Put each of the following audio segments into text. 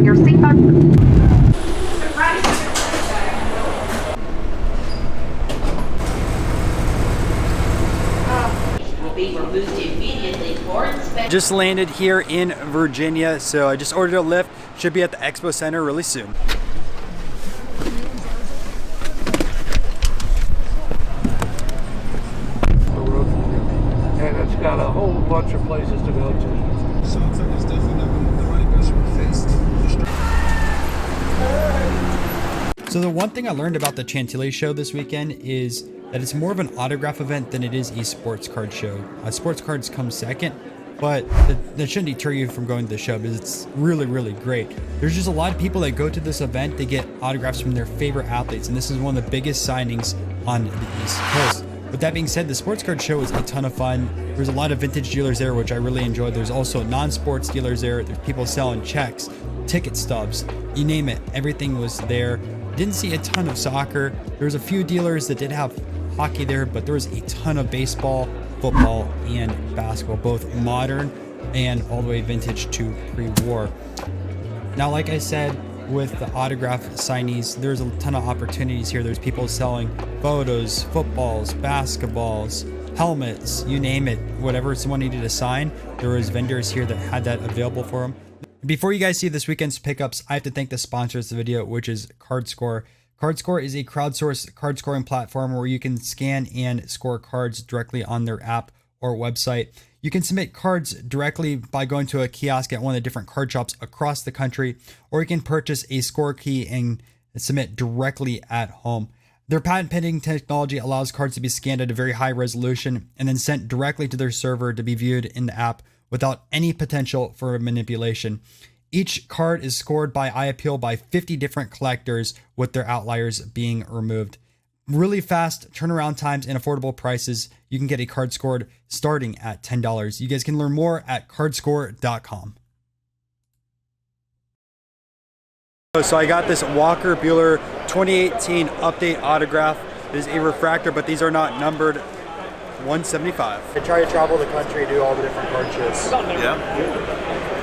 bring your seatbelt. Just landed here in Virginia, so I just ordered a lift. Should be at the Expo Center really soon. And it's got a whole bunch of places to go to. Sounds like it's definitely not going to be the right best fit. So the one thing I learned about the Chantilly show this weekend is that it's more of an autograph event than it is a sports card show. Sports cards come second, but that shouldn't deter you from going to the show because it's really, really great. There's just a lot of people that go to this event to get autographs from their favorite athletes, and this is one of the biggest signings on the East Coast. With that being said, the sports card show is a ton of fun. There's a lot of vintage dealers there, which I really enjoyed. There's also non-sports dealers there. There's people selling checks, ticket stubs, you name it. Everything was there. Didn't see a ton of soccer. There was a few dealers that did have hockey there, but there was a ton of baseball, football, and basketball, both modern and all the way vintage to pre-war. Now, like I said, with the autograph signees, there's a ton of opportunities here. There's people selling photos, footballs, basketballs, helmets, you name it. Whatever someone needed to sign, there was vendors here that had that available for them. Before you guys see this weekend's pickups, I have to thank the sponsors of the video, which is CardScore. CardScore is a crowdsourced card scoring platform where you can scan and score cards directly on their app or website. You can submit cards directly by going to a kiosk at one of the different card shops across the country, or you can purchase a score key and submit directly at home. Their patent pending technology allows cards to be scanned at a very high resolution and then sent directly to their server to be viewed in the app without any potential for manipulation. Each card is scored by eye appeal by 50 different collectors, with their outliers being removed. Really fast turnaround times and affordable prices. You can get a card scored starting at $10. You guys can learn more at cardscore.com. So I got this Walker Buehler 2018 update autograph. It is a refractor, but these are not numbered. 175. I try to travel the country, do all the different card shows.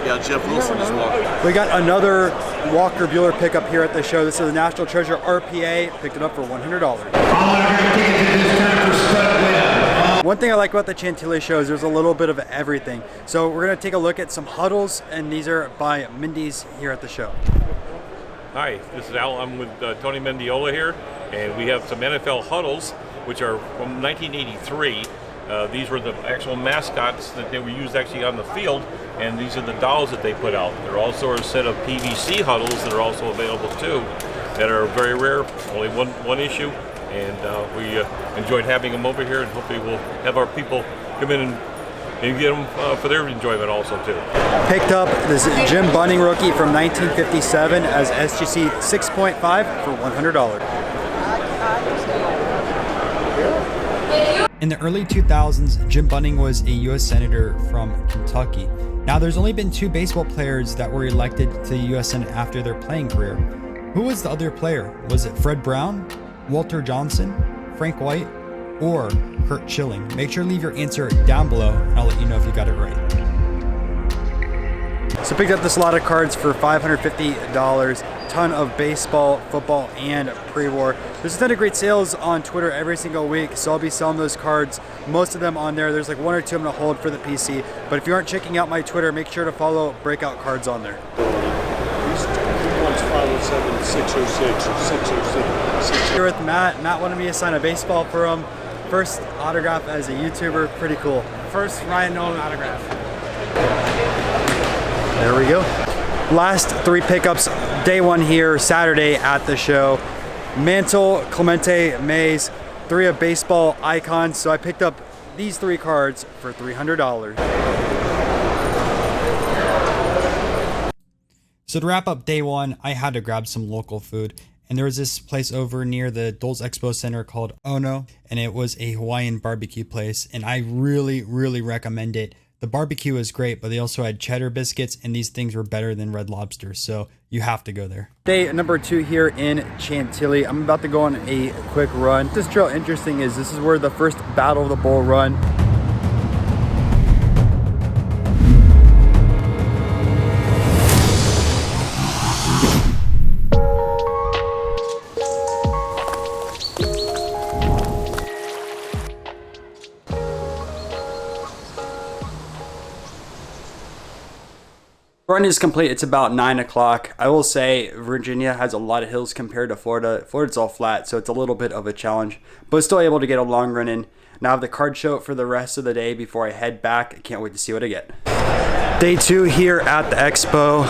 Yeah, Jeff Wilson as well. We got another Walker Buehler pickup here at the show. This is the National Treasure RPA. Picked it up for $100. One thing I like about the Chantilly show is there's a little bit of everything. So we're going to take a look at some Huddles, and these are by Mindy's here at the show. Hi, this is Al. I'm with Tony Mendiola here, and we have some NFL Huddles, which are from 1983. These were the actual mascots that they were used actually on the field, and these are the dolls that they put out. There are also a set of PVC Huddles that are also available too, that are very rare, only one issue, and we enjoyed having them over here, and hopefully we'll have our people come in and get them for their enjoyment also too. Picked up this Jim Bunning Rookie from 1957 as SGC 6.5 for $100. In the early 2000s, Jim Bunning was a U.S. Senator from Kentucky. Now, there's only been 2 baseball players that were elected to the U.S. Senate after their playing career. Who was the other player? Was it Fred Brown, Walter Johnson, Frank White, or Curt Schilling? Make sure to leave your answer down below, and I'll let you know if you got it right. So picked up this lot of cards for $550. Ton of baseball, football, and pre-war. There's a ton of great sales on Twitter every single week, so I'll be selling those cards, most of them on there. There's like 1 or 2 I'm gonna hold for the PC, but if you aren't checking out my Twitter, make sure to follow Breakout Cards on there. These ones 507, 606, 606. Here with Matt. Matt wanted me to sign a baseball for him. First autograph as a YouTuber, pretty cool. First Ryan Nolan autograph. There we go. Last 3 pickups, day 1 here, Saturday at the show. Mantle, Clemente, Mays, 3 of baseball icons. So I picked up these 3 cards for $300. So to wrap up day 1, I had to grab some local food. And there was this place over near the Dulles Expo Center called Ono, and it was a Hawaiian barbecue place, and I really, really recommend it. The barbecue was great, but they also had cheddar biscuits, and these things were better than Red Lobster, so you have to go there. Day number 2 here in Chantilly. I'm about to go on a quick run. This trail interesting is this is where the first Battle of the Bull run. Run is complete. It's about 9 o'clock. I will say Virginia has a lot of hills compared to Florida. Florida's all flat, so it's a little bit of a challenge, but still able to get a long run in. Now I have the card show for the rest of the day before I head back. I can't wait to see what I get. Day 2 here at the expo.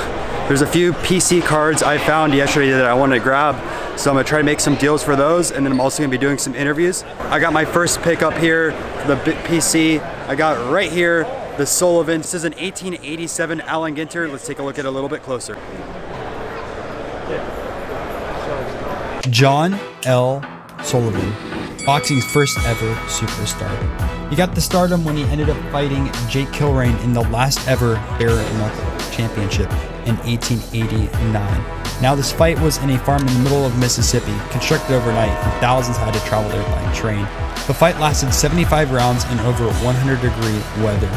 There's a few PC cards I found yesterday that I wanted to grab, so I'm gonna try to make some deals for those, and then I'm also gonna be doing some interviews. I got my first pick up here for the PC. I got right here the Sullivan. This is an 1887 Allen Ginter. Let's take a look at it a little bit closer. John L Sullivan, boxing's first ever superstar. He got the stardom when he ended up fighting Jake Kilrain in the last ever bare knuckle championship in 1889. Now this fight was in a farm in the middle of Mississippi, constructed overnight, and thousands had to travel there by train. The fight lasted 75 rounds in over 100-degree weather.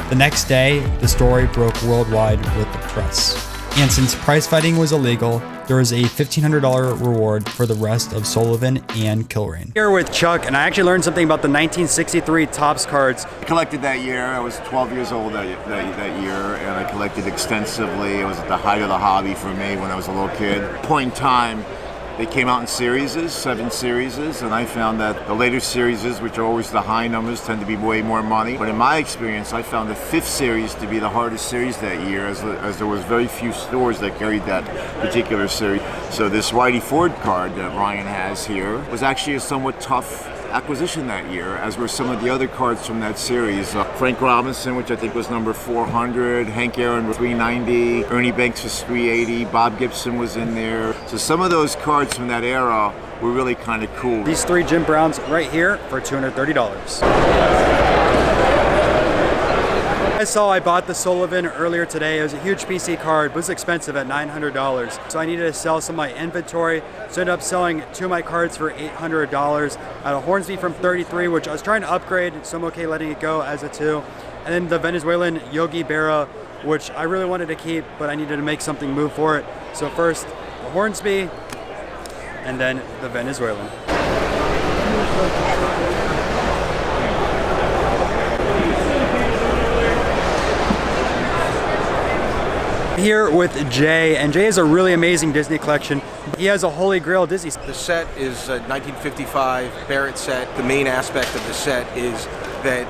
The next day, the story broke worldwide with the press. And since prize fighting was illegal, there was a $1,500 reward for the rest of Sullivan and Kilrain. Here with Chuck, and I actually learned something about the 1963 Topps cards. I collected that year. I was 12 years old that year, and I collected extensively. It was at the height of the hobby for me when I was a little kid. Point in time, they came out in series, 7 series, and I found that the later series, which are always the high numbers, tend to be way more money. But in my experience, I found the 5th series to be the hardest series that year, as there was very few stores that carried that particular series. So this Whitey Ford card that Ryan has here was actually a somewhat tough acquisition that year, as were some of the other cards from that series. Frank Robinson, which I think was number 400, Hank Aaron was 390, Ernie Banks was 380, Bob Gibson was in there. So some of those cards from that era were really kind of cool. These 3 Jim Browns right here for $230. I bought the Sullivan earlier today. It was a huge PC card, but it was expensive at $900. So I needed to sell some of my inventory. So I ended up selling 2 of my cards for $800. I had a Hornsby from 33, which I was trying to upgrade, so I'm okay letting it go as a 2. And then the Venezuelan Yogi Berra, which I really wanted to keep, but I needed to make something move for it. So first, the Hornsby, and then the Venezuelan. Here with Jay, and Jay has a really amazing Disney collection. He has a Holy Grail Disney. The set is a 1955 Barrett set. The main aspect of the set is that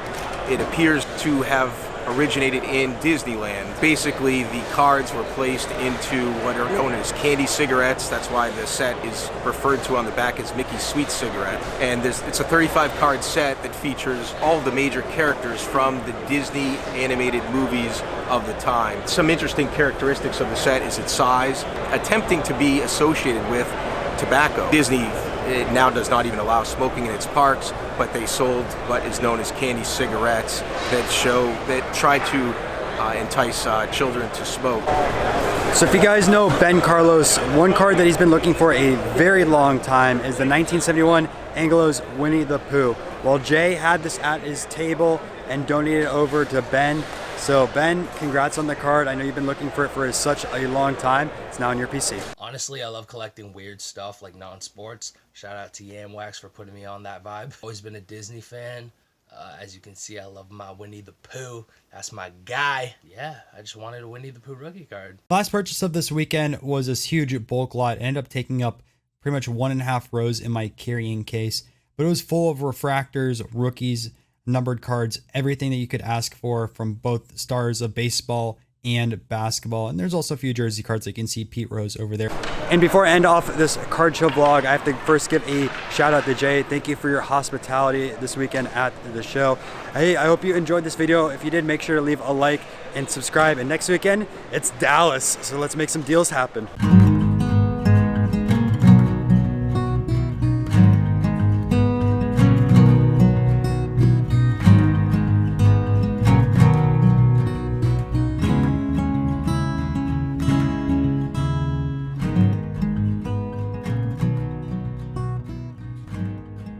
it appears to have originated in Disneyland. Basically, the cards were placed into what are known as candy cigarettes. That's why the set is referred to on the back as Mickey's Sweet Cigarette. And it's a 35 card set that features all of the major characters from the Disney animated movies of the time. Some interesting characteristics of the set is its size, attempting to be associated with tobacco. Disney now does not even allow smoking in its parks, but they sold what is known as candy cigarettes that try to entice children to smoke. So if you guys know Ben Carlos, one card that he's been looking for a very long time is the 1971 Angelo's Winnie the Pooh. Well, Jay had this at his table and donated it over to Ben. So Ben, congrats on the card. I know you've been looking for it for such a long time. It's now on your PC. Honestly, I love collecting weird stuff like non-sports. Shout out to Yamwax for putting me on that vibe. Always been a Disney fan. As you can see, I love my Winnie the Pooh. That's my guy. Yeah, I just wanted a Winnie the Pooh rookie card. Last purchase of this weekend was this huge bulk lot. It ended up taking up pretty much 1.5 rows in my carrying case, but it was full of refractors, rookies, numbered cards, everything that you could ask for from both stars of baseball and basketball. And there's also a few jersey cards. You can see Pete Rose over there. And before I end off this card show vlog, I have to first give a shout out to Jay. Thank you for your hospitality this weekend at the show. Hey, I hope you enjoyed this video. If you did, make sure to leave a like and subscribe. And next weekend, it's Dallas. So let's make some deals happen.